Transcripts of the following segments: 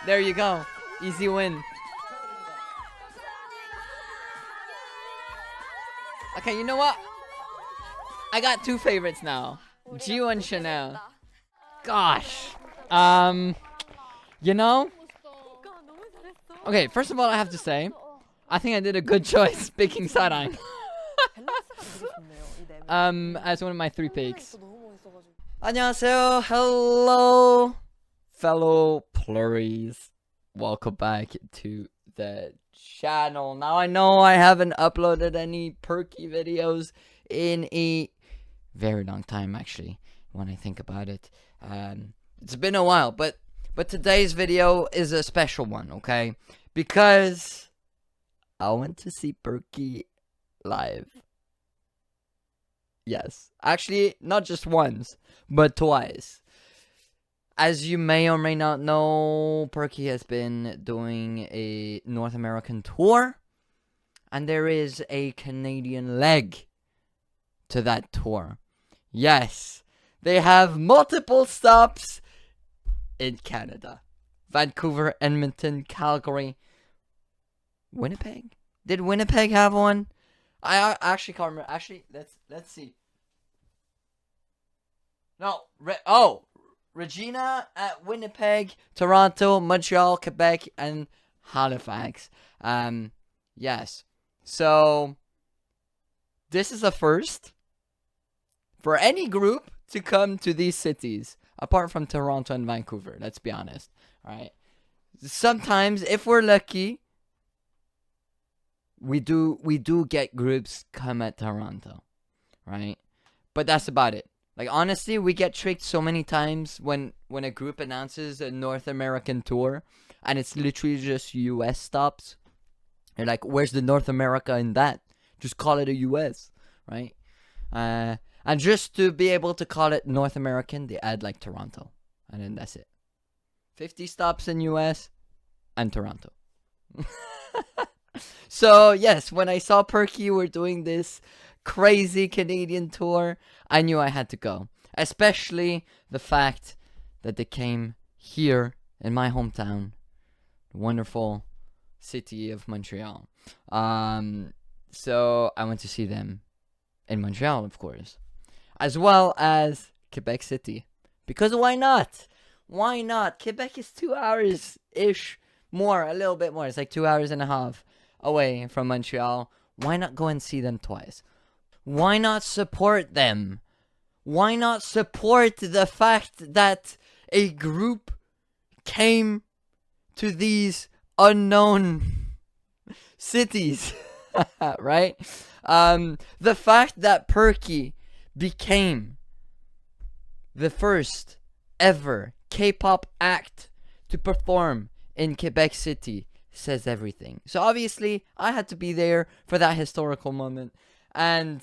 There you go. Easy win. Okay, you know what? I got two favorites now. Gio and Chanel. Gosh. You know? Okay, first of all, I have to say, I think I did a good choice picking Sarang. As one of my three picks. 안녕하세요. Hello, fellow plurries. Welcome back to the channel. Now I know I haven't uploaded any Purki videos in a very long time, actually, when I think about it. It's been a while, but today's video is a special one, okay? Because I went to see Purki live. Yes, actually, not just once, but twice. As you may or may not know, Purki has been doing a North American tour, and there is a Canadian leg to that tour. Yes, they have multiple stops in Canada. Vancouver, Edmonton, Calgary, Winnipeg? Did Winnipeg have one? I actually can't remember. Actually, let's see. No, Regina at Winnipeg, Toronto, Montreal, Quebec, and Halifax. Yes. So this is a first for any group to come to these cities, apart from Toronto and Vancouver. Let's be honest, right? Sometimes, if we're lucky, we do get groups come at Toronto, right? But that's about it. Like, honestly, we get tricked so many times when a group announces a North American tour and it's literally just US stops. You're like, where's the North America in that? Just call it a US, right? And just to be able to call it North American, they add like Toronto, and then that's it. 50 stops in US and Toronto. So yes, when I saw Purki were doing this crazy Canadian tour, I knew I had to go. Especially the fact that they came here in my hometown, the wonderful city of Montreal. So I went to see them in Montreal, of course, as well as Quebec City. Because why not? Why not? Quebec is 2 hours-ish more, a little bit more. It's like 2 hours and a half away from Montreal. Why not go and see them twice? Why not support them? Why not support the fact that a group came to these unknown cities, right? The fact that Purki became the first ever K-pop act to perform in Quebec City says everything. So obviously, I had to be there for that historical moment and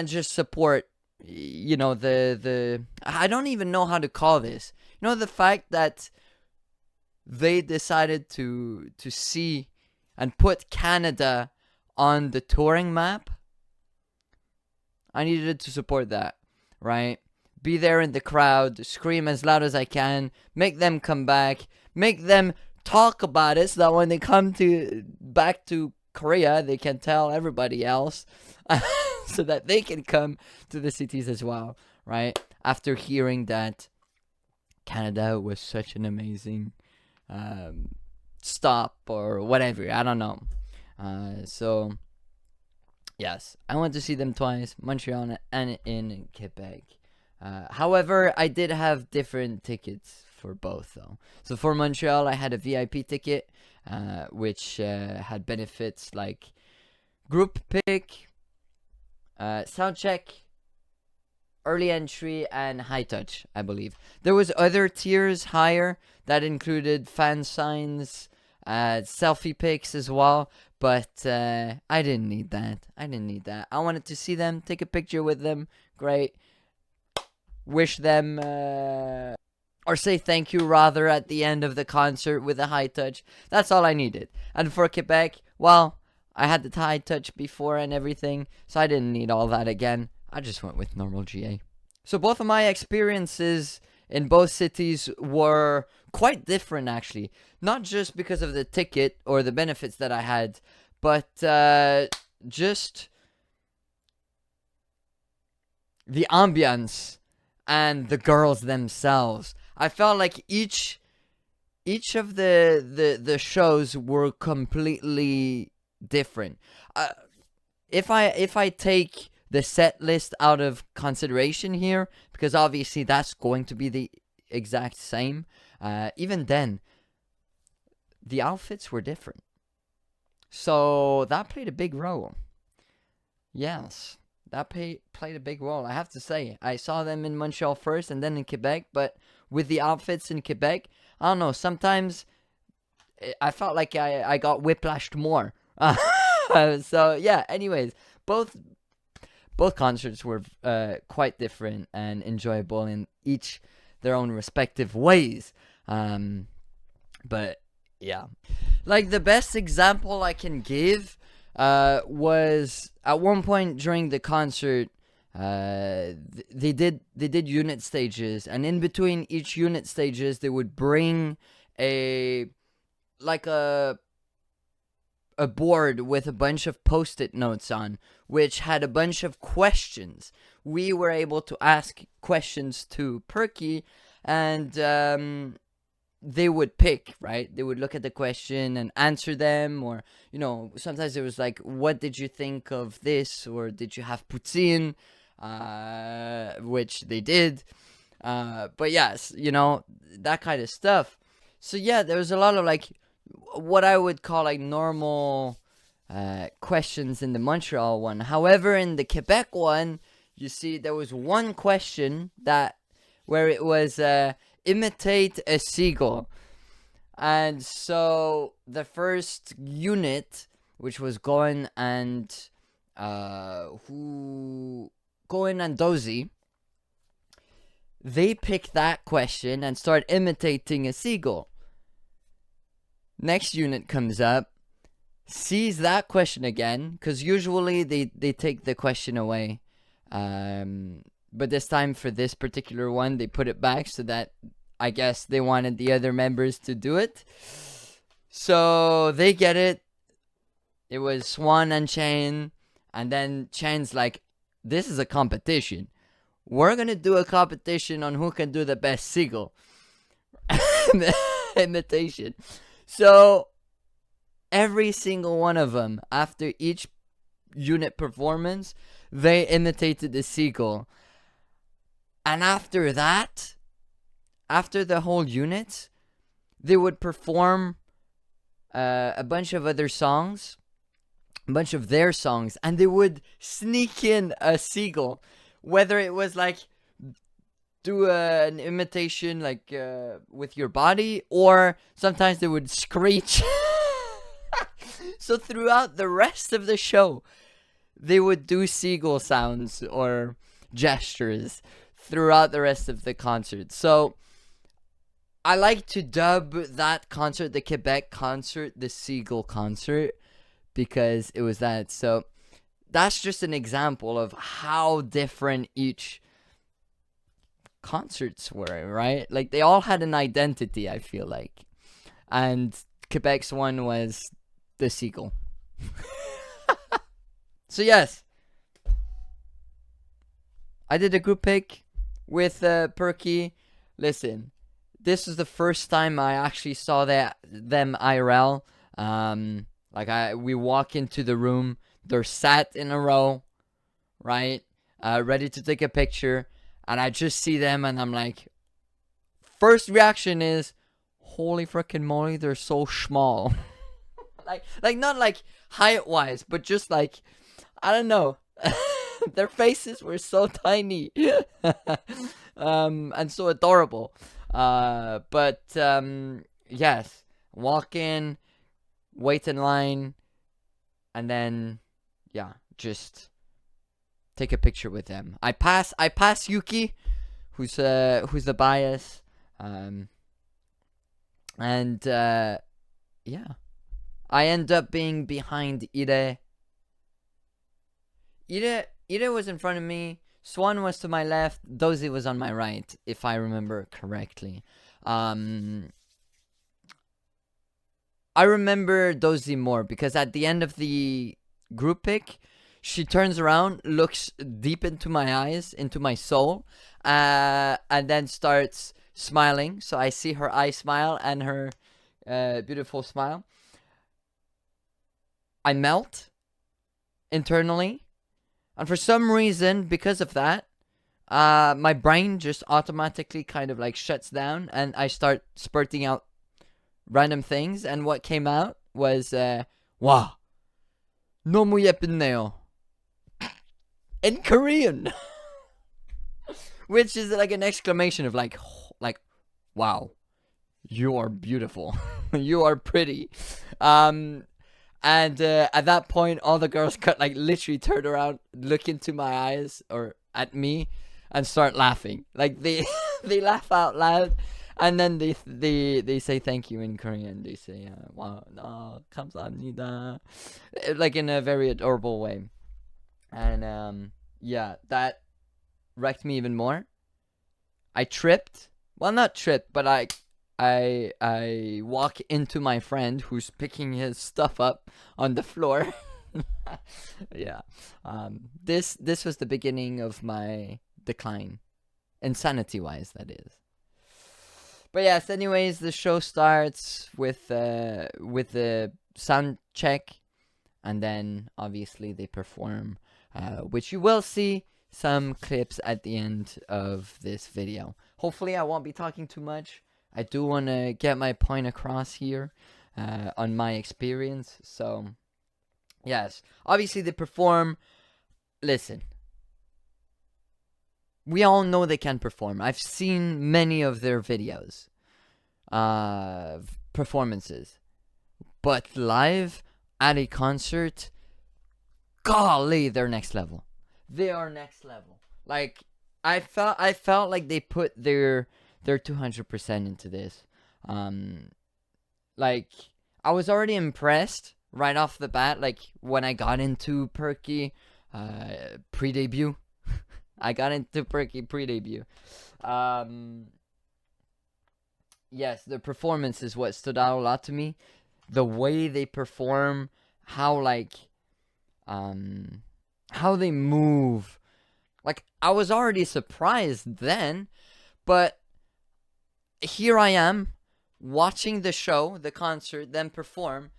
just support, you know, the I don't even know how to call this. You know, the fact that they decided to see and put Canada on the touring map. I needed to support that, right? Be there in the crowd, scream as loud as I can, make them come back, make them talk about it so that when they come back to Korea, they can tell everybody else so that they can come to the cities as well, right? After hearing that Canada was such an amazing stop or whatever, I don't know. So yes, I went to see them twice, Montreal and in Quebec. However, I did have different tickets for both, though. So for Montreal, I had a VIP ticket, which had benefits like group pick, sound check, early entry, and high touch, I believe. There was other tiers higher that included fan signs, selfie pics as well, but I didn't need that. I wanted to see them, take a picture with them, great. Wish them, or say thank you rather at the end of the concert with a high touch. That's all I needed. And for Quebec, well, I had the high touch before and everything, so I didn't need all that again. I just went with normal GA. So both of my experiences in both cities were quite different, actually. Not just because of the ticket or the benefits that I had, but just the ambiance and the girls themselves. I felt like each of the shows were completely different. Uh, if I take the set list out of consideration here, because obviously that's going to be the exact same, even then, the outfits were different. So that played a big role. Yes, that played a big role. I have to say, I saw them in Montreal first and then in Quebec, but with the outfits in Quebec, I don't know, sometimes I felt like I got whiplashed more. So yeah, anyways, both both concerts were quite different and enjoyable in each their own respective ways. But yeah, like the best example I can give was at one point during the concert. They did unit stages, and in between each unit stages, they would bring a like a board with a bunch of post-it notes on, which had a bunch of questions. We were able to ask questions to Purki, and they would pick, right? They would look at the question and answer them, or sometimes it was like, "What did you think of this?" or "Did you have poutine?" Which they did. But yes, that kind of stuff. So yeah, there was a lot of like what I would call like normal questions in the Montreal one. However, in the Quebec one, you see there was one question where it was imitate a seagull. And so the first unit, which was Goen and Dozy, they picked that question and start imitating a seagull. Next unit comes up, sees that question again, because usually they take the question away. But this time, for this particular one, they put it back so that I guess they wanted the other members to do it. So they get it. It was Swan and Chain. And then Chain's like, this is a competition. We're going to do a competition on who can do the best seagull imitation. So every single one of them, after each unit performance, they imitated the seagull. And after that, after the whole unit, they would perform a bunch of other songs, a bunch of their songs, and they would sneak in a seagull. Whether it was like do an imitation like with your body, or sometimes they would screech. So throughout the rest of the show, they would do seagull sounds or gestures throughout the rest of the concert. So I like to dub that concert, the Quebec concert, the seagull concert, because it was that. So that's just an example of how different each concerts were, right? Like they all had an identity, I feel like. And Quebec's one was the seagull. So yes, I did a group pick with Purki. Listen, this is the first time I actually saw them IRL. We walk into the room, they're sat in a row, right? Ready to take a picture, and I just see them, and I'm like, first reaction is, holy freaking moly, they're so small. like not like height wise, but just like, I don't know. Their faces were so tiny. And so adorable. But yes, walk in, wait in line, and then just take a picture with them. I pass Yuki, who's the bias, and I end up being behind Ire. Ire was in front of me, Swan was to my left, Dozy was on my right, if I remember correctly. I remember Dozy more because at the end of the group pick, she turns around, looks deep into my eyes, into my soul, and then starts smiling. So I see her eye smile and her beautiful smile. I melt internally, and for some reason, because of that, my brain just automatically kind of like shuts down, and I start spurting out random things. And what came out was, "Wow, 너무 예쁘네요," in Korean, which is like an exclamation of like, "Wow, you are beautiful, you are pretty." And at that point, all the girls could like literally turn around, look into my eyes or at me, and start laughing. Like they they laugh out loud, and then they say thank you in Korean. They say wow, no, 감사합니다, like in a very adorable way. And yeah, that wrecked me even more. I tripped. Well, not tripped, but I walk into my friend who's picking his stuff up on the floor. Yeah. This was the beginning of my decline, insanity wise, that is. But yes, anyways, the show starts with the sound check, and then obviously they perform, which you will see some clips at the end of this video. Hopefully I won't be talking too much. I do want to get my point across here on my experience. So yes, obviously they perform. Listen, we all know they can perform. I've seen many of their videos, performances, but live at a concert, golly, they're next level. They are next level. Like I felt like they put their 200% into this. Like I was already impressed right off the bat. Like when I got into Purki, pre-debut. I got into Purki pre-debut. Yes, the performance is what stood out a lot to me. The way they perform, how how they move. Like I was already surprised then, but here I am watching the show, the concert, then perform,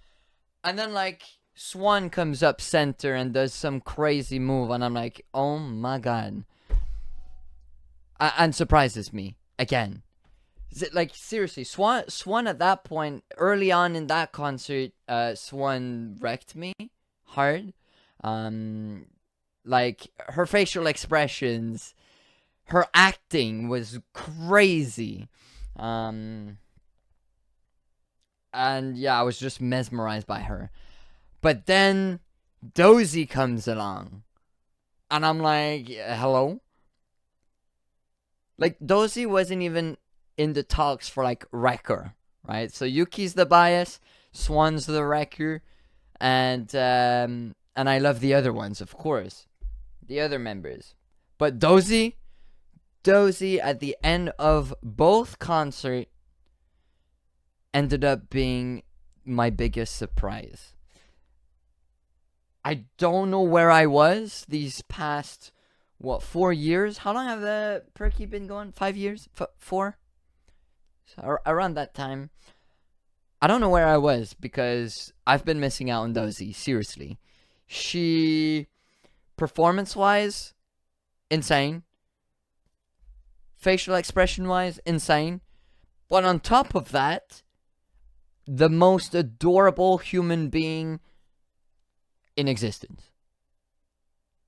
and then like Swan comes up center and does some crazy move, and I'm like, oh my god, and surprises me again. Like seriously, Swan at that point, early on in that concert, Swan wrecked me hard. Like her facial expressions, her acting was crazy. And yeah, I was just mesmerized by her. But then Dozy comes along, and I'm like, hello? Like Dozy wasn't even in the talks for like wrecker, right? So Yuki's the bias, Swan's the wrecker, and I love the other ones, of course, the other members. But Dozy at the end of both concert ended up being my biggest surprise. I don't know where I was these past 4 years. How long have the Purki been going? 5 years? 4? So around that time. I don't know where I was because I've been missing out on Dozy, seriously. She, performance-wise, insane. Facial expression-wise, insane. But on top of that, the most adorable human being in existence.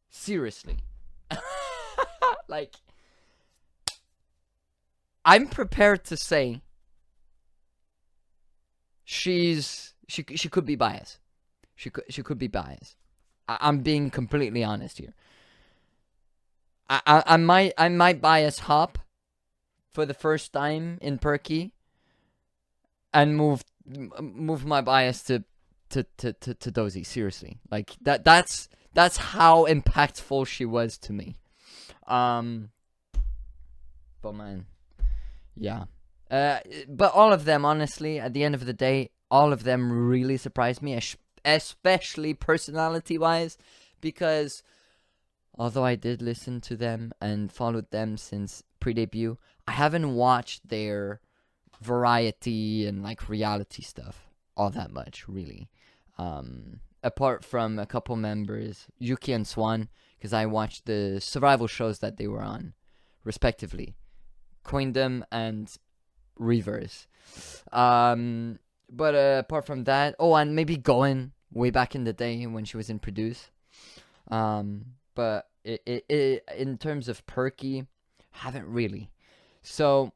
Seriously. Like, I'm prepared to say she could be biased. She could be biased. I'm being completely honest here. I might bias Hop for the first time in Purki, and move my bias to Dozy. Seriously, like that's how impactful she was to me. Um, but man, yeah. But all of them, honestly, at the end of the day, all of them really surprised me, especially personality-wise, because although I did listen to them and followed them since pre-debut, I haven't watched their variety and like reality stuff all that much, really. Apart from a couple members, Yuki and Swan, because I watched the survival shows that they were on, respectively, Queendom and Reverse. But apart from that, oh, and maybe Goen way back in the day when she was in Produce. But it in terms of Purki, haven't really. So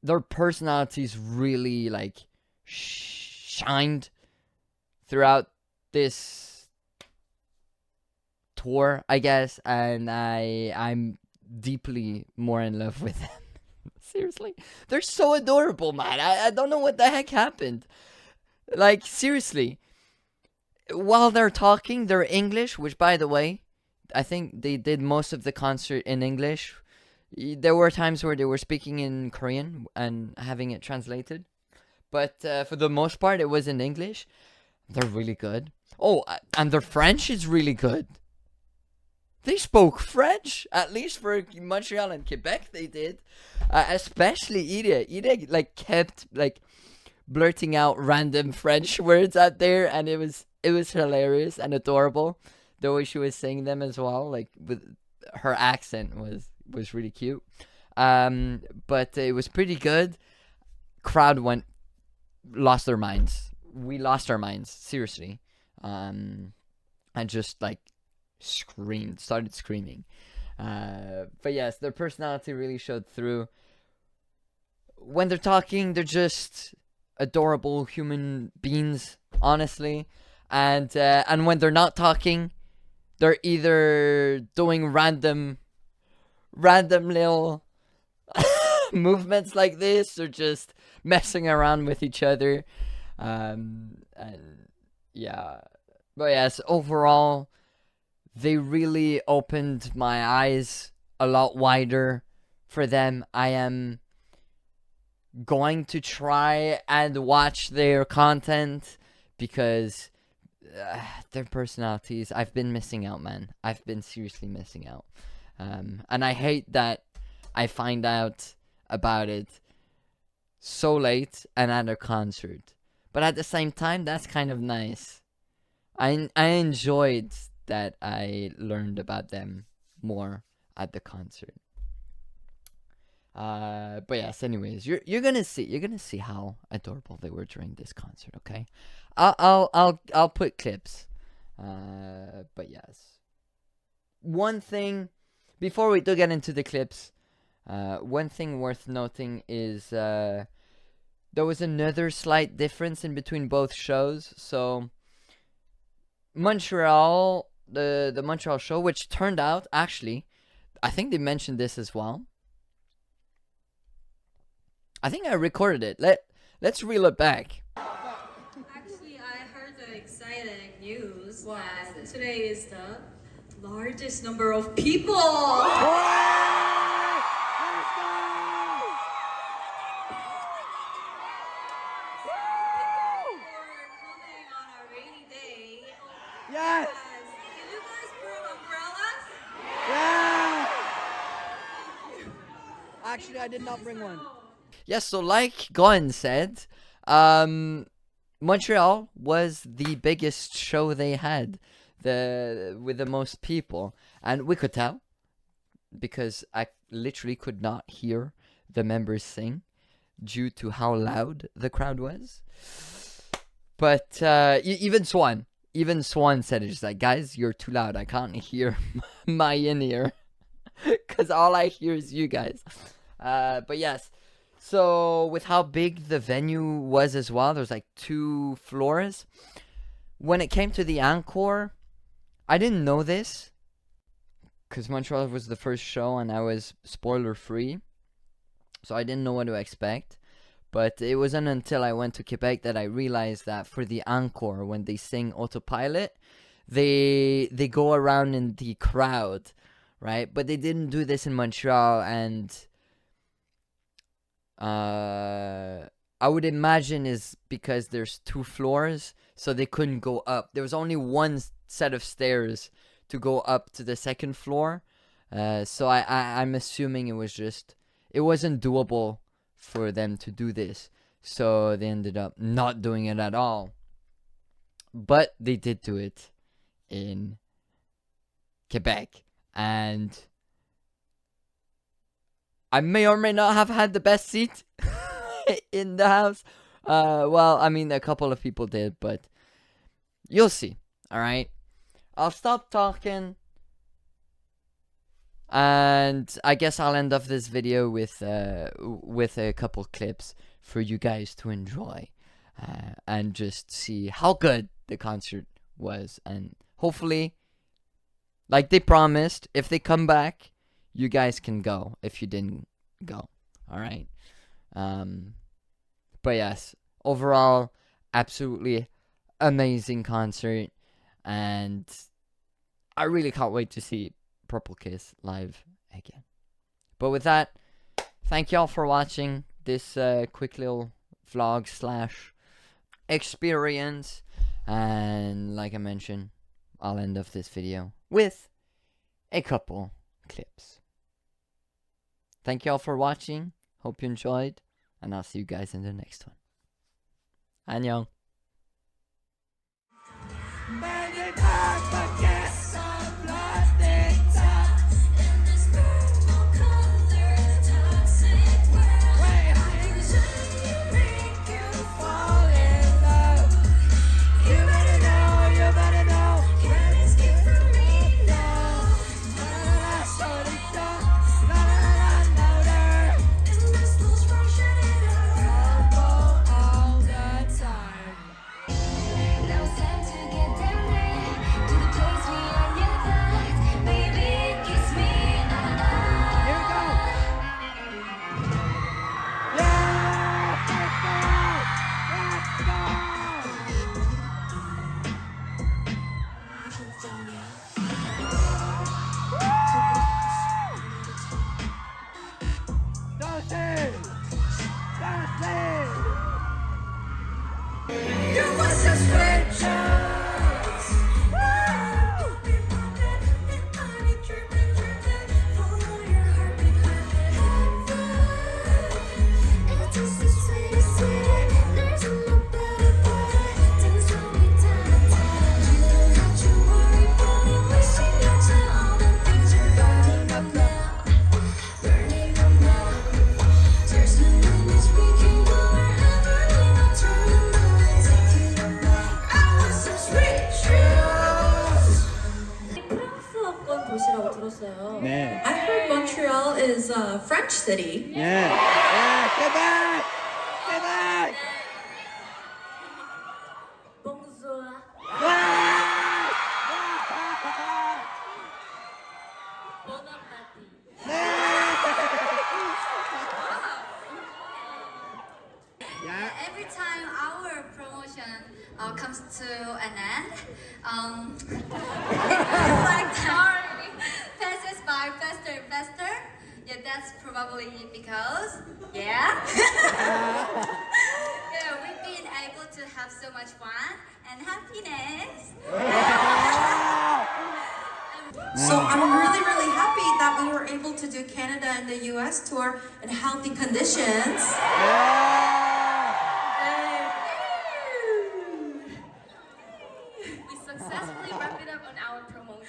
their personalities really like shined throughout this tour, I guess, and I'm deeply more in love with them. Seriously, they're so adorable, man. I don't know what the heck happened. Like, seriously, while they're talking, they're English, which, by the way, I think they did most of the concert in English. There were times where they were speaking in Korean and having it translated, but for the most part, it was in English. They're really good. Oh, and their French is really good. They spoke French, at least for Montreal and Quebec. They did, especially Ida. Ida like kept like blurting out random French words out there, and it was hilarious and adorable the way she was saying them as well. Like with her accent was really cute. But it was pretty good. Crowd lost their minds. We lost our minds, seriously. And just like started screaming. But yes, their personality really showed through. When they're talking, they're just adorable human beings, honestly. And when they're not talking, they're either doing random little movements like this, or just messing around with each other. And yeah, but yes, overall, they really opened my eyes a lot wider for them. I am going to try and watch their content because their personalities, I've been missing out, man. I've been seriously missing out. And I hate that I find out about it so late and at a concert. But at the same time, that's kind of nice. I enjoyed that I learned about them more at the concert. But yes, anyways, you're gonna see how adorable they were during this concert. Okay, I'll put clips. But yes, one thing before we do get into the clips, one thing worth noting is there was another slight difference in between both shows. So Montreal, the Montreal show, which turned out, actually, I think they mentioned this as well. I think I recorded it. Let's reel it back. Actually, I heard the exciting news that today is the largest number of people. Yes! Can you guys bring umbrellas? Yeah! Actually, I did not bring one. Yes, so like Goen said, Montreal was the biggest show they had, with the most people, and we could tell because I literally could not hear the members sing due to how loud the crowd was. But even Swan said it. She's like, guys, you're too loud. I can't hear my in-ear because all I hear is you guys. But yes, so with how big the venue was as well, there's like 2 floors. When it came to the encore, I didn't know this because Montreal was the first show and I was spoiler-free. So I didn't know what to expect. But it wasn't until I went to Quebec that I realized that for the encore, when they sing Autopilot, they go around in the crowd right? But they didn't do this in Montreal, and I would imagine is because there's 2 floors, so they couldn't go up. There was only one set of stairs to go up to the second floor. So I'm assuming it wasn't doable for them to do this. So they ended up not doing it at all. But they did do it in Quebec. And I may or may not have had the best seat in the house. Well, I mean, a couple of people did, but you'll see. All right, I'll stop talking, and I guess I'll end off this video with a couple clips for you guys to enjoy, and just see how good the concert was, and hopefully, like they promised, if they come back, you guys can go if you didn't go. All right. But yes, overall, absolutely amazing concert, and I really can't wait to see Purple Kiss live again. But with that, thank y'all for watching this quick little vlog / experience, and like I mentioned, I'll end off this video with a couple clips. Thank y'all for watching. Hope you enjoyed, and I'll see you guys in the next one. 안녕. 네. I heard Montreal is a French city. 네. 네, Quebec! Quebec! Bonjour. Bon appetit. Yeah. Every time our promotion comes to an end, like sorry, passes by faster and faster. Yeah, that's probably because yeah, we've been able to have so much fun and happiness. So I'm really, really happy that we were able to do Canada and the US tour in healthy conditions. We successfully wrapped it up on our promotion.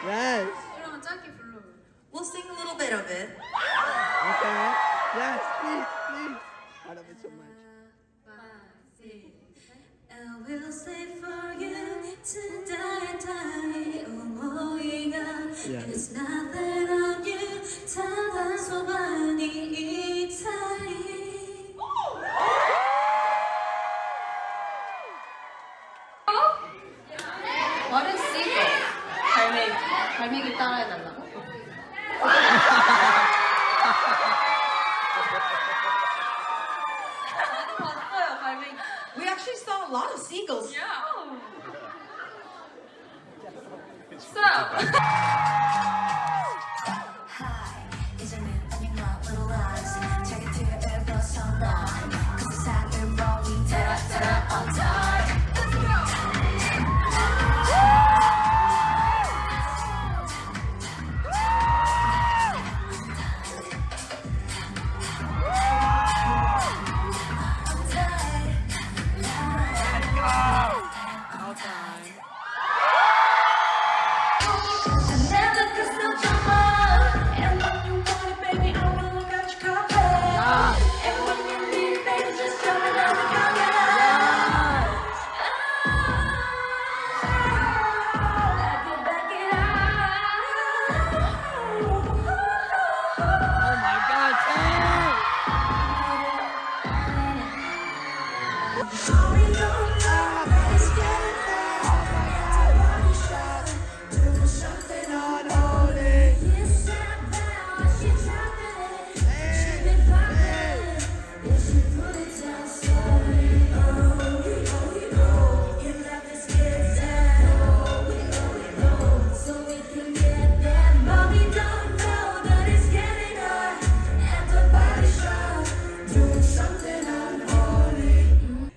Yes. 그럼 짧게 불러. We'll sing a little bit of it. Okay. Yes, please, please. I love it so much. I will stay for you to die and die. Yeah. It's nothing on you. 다소만이 이탈이. What is seagull? 갈매기 따라해달라고? 봤어요, 갈매기. We actually saw a lot of seagulls. So.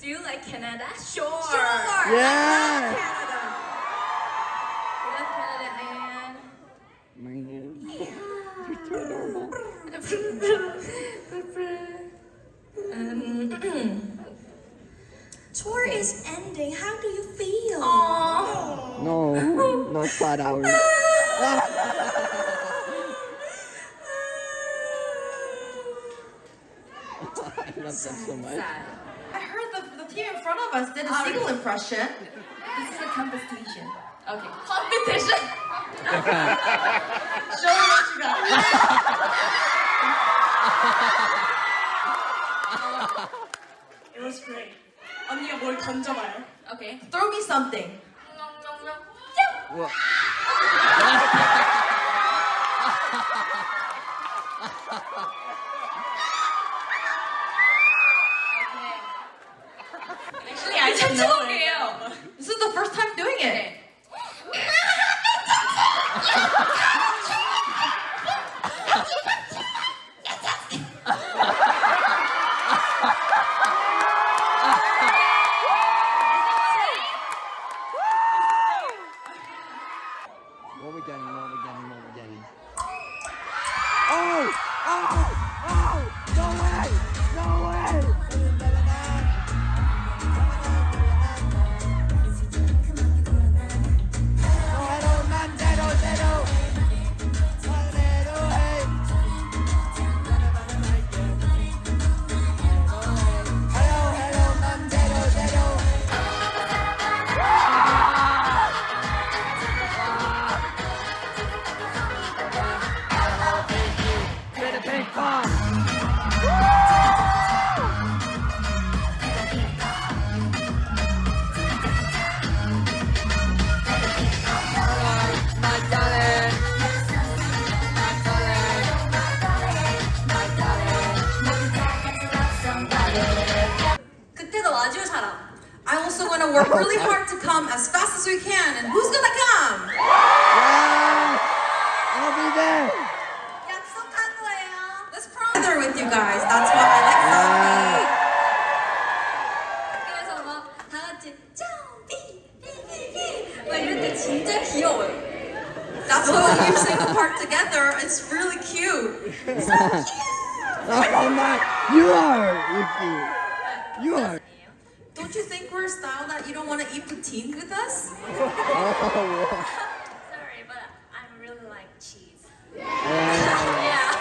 Do you like Canada? Sure. Yeah. We love Canada and My God. You're too adorable. Tour is ending. How do you feel? No, not 5 hours. I love them so much. I heard the team in front of us did a seagull impression. This is a competition. Okay. Competition. Show me what you got. It was great. 언니가 뭘 던져봐요. Okay. Throw me something. Well, Actually, I didn't know it. This is the first time doing it. what we getting? What we getting? What we getting? Oh! Oh! Oh! No way! No way! 그때도 와줘 사람. I'm also gonna work really hard to come as fast as we can. And who's gonna come? Yeah! I'll be there! 약속한 거예요. Let's together with you guys. That's what I like about 그래서 막 다 같이 점비 막 이럴 때 진짜 귀여워요. me. That's why we sing a part together. It's really cute. Oh my! You are! Yuki. You are! Don't you think we're a style that you don't want to eat poutine with us? Oh, Sorry, but I'm Yeah.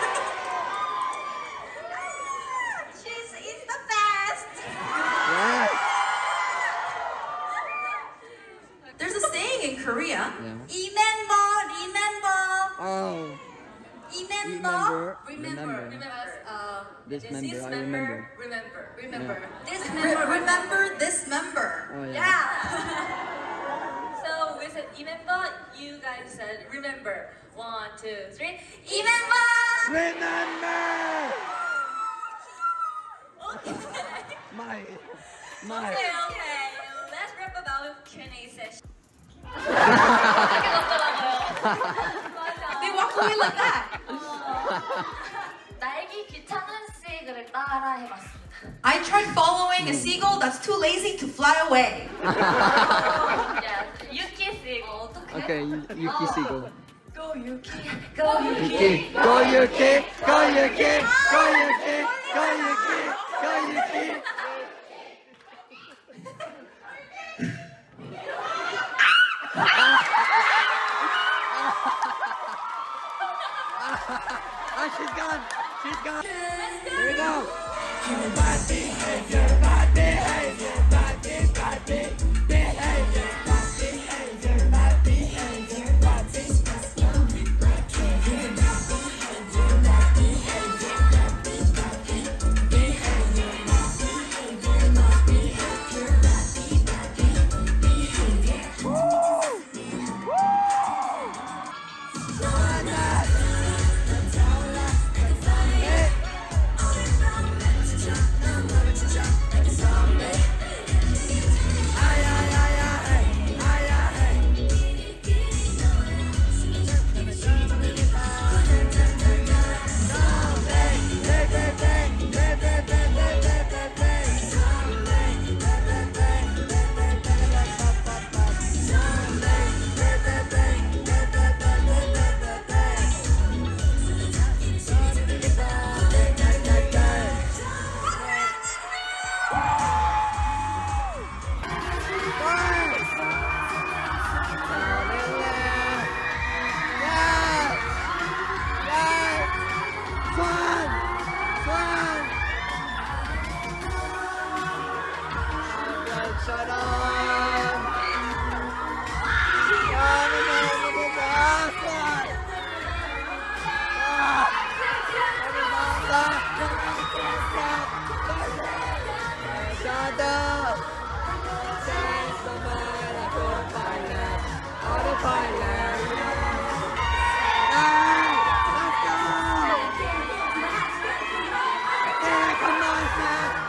She's the best. Yes. There's a saying in Korea. Yeah. Remember. Oh. Remember. Remember. This This member, I member. remember. Remember. This Re- member. remember this member. Oh yeah. Yeah. So we said remember, you guys said remember. 1, 2, 3. Remember. Remember. Okay. My. Okay. Let's rap about Q&A session. They walk away like that. 날기 귀찮은 세이그를 따라 해봤습니다. I tried following a seagull that's too lazy to fly away. Yeah. Yuki 세이거 어떻게? Okay, Yuki Seagull. Go Yuki. Go Yuki. Yuki, go Yuki, go Yuki, go Yuki, go Yuki, go Yuki. Oh, she's gone. She's gone. Here we go.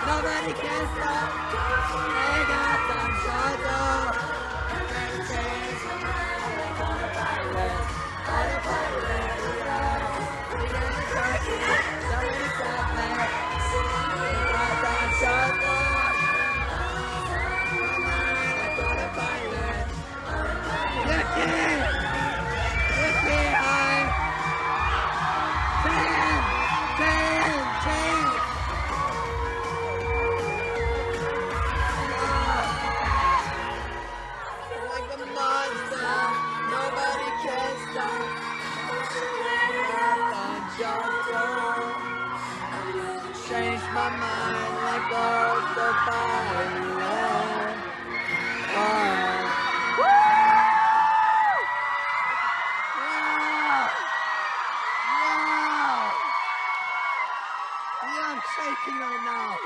Nobody can stop. They got some shut up. Change my mind like birds of fire. I'm shaking right now.